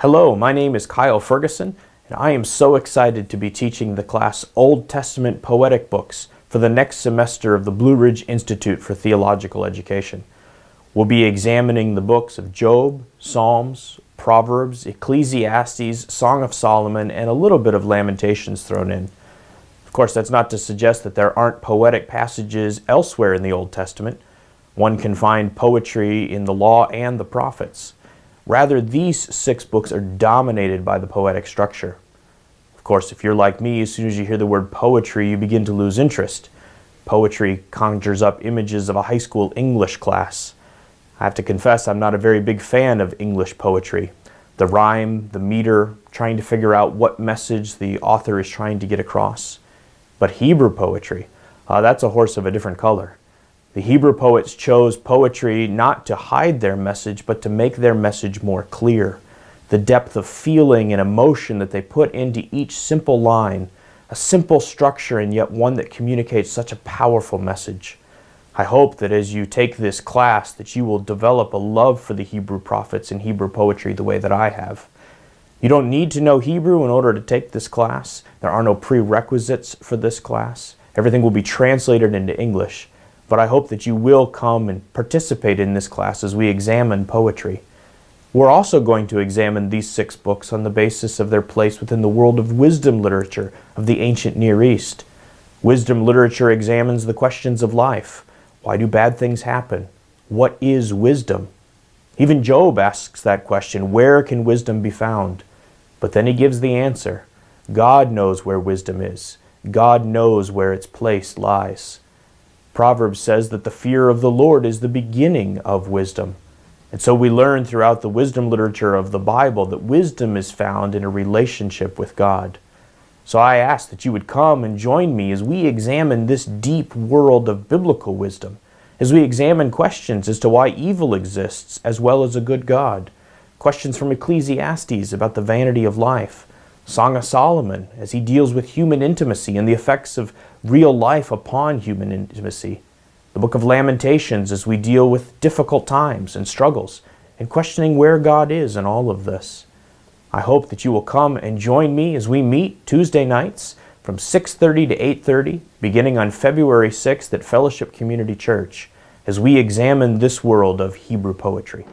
Hello, my name is Kyle Ferguson, and I am so excited to be teaching the class Old Testament Poetic Books for the next semester of the Blue Ridge Institute for Theological Education. We'll be examining the books of Job, Psalms, Proverbs, Ecclesiastes, Song of Solomon, and a little bit of Lamentations thrown in. Of course, that's not to suggest that there aren't poetic passages elsewhere in the Old Testament. One can find poetry in the Law and the Prophets. Rather, these 6 books are dominated by the poetic structure. Of course, if you're like me, as soon as you hear the word poetry, you begin to lose interest. Poetry conjures up images of a high school English class. I have to confess, I'm not a very big fan of English poetry. The rhyme, the meter, trying to figure out what message the author is trying to get across. But Hebrew poetry, that's a horse of a different color. The Hebrew poets chose poetry not to hide their message, but to make their message more clear. The depth of feeling and emotion that they put into each simple line, a simple structure and yet one that communicates such a powerful message. I hope that as you take this class that you will develop a love for the Hebrew prophets and Hebrew poetry the way that I have. You don't need to know Hebrew in order to take this class. There are no prerequisites for this class. Everything will be translated into English. But I hope that you will come and participate in this class as we examine poetry. We're also going to examine these 6 books on the basis of their place within the world of wisdom literature of the ancient Near East. Wisdom literature examines the questions of life. Why do bad things happen? What is wisdom? Even Job asks that question, where can wisdom be found? But then he gives the answer. God knows where wisdom is. God knows where its place lies. Proverbs says that the fear of the Lord is the beginning of wisdom. And so we learn throughout the wisdom literature of the Bible that wisdom is found in a relationship with God. So I ask that you would come and join me as we examine this deep world of biblical wisdom, as we examine questions as to why evil exists as well as a good God, questions from Ecclesiastes about the vanity of life, Song of Solomon as he deals with human intimacy and the effects of real life upon human intimacy, the book of Lamentations as we deal with difficult times and struggles and questioning where God is in all of this. I hope that you will come and join me as we meet Tuesday nights from 6:30 to 8:30, beginning on February 6th at Fellowship Community Church, as we examine this world of Hebrew poetry.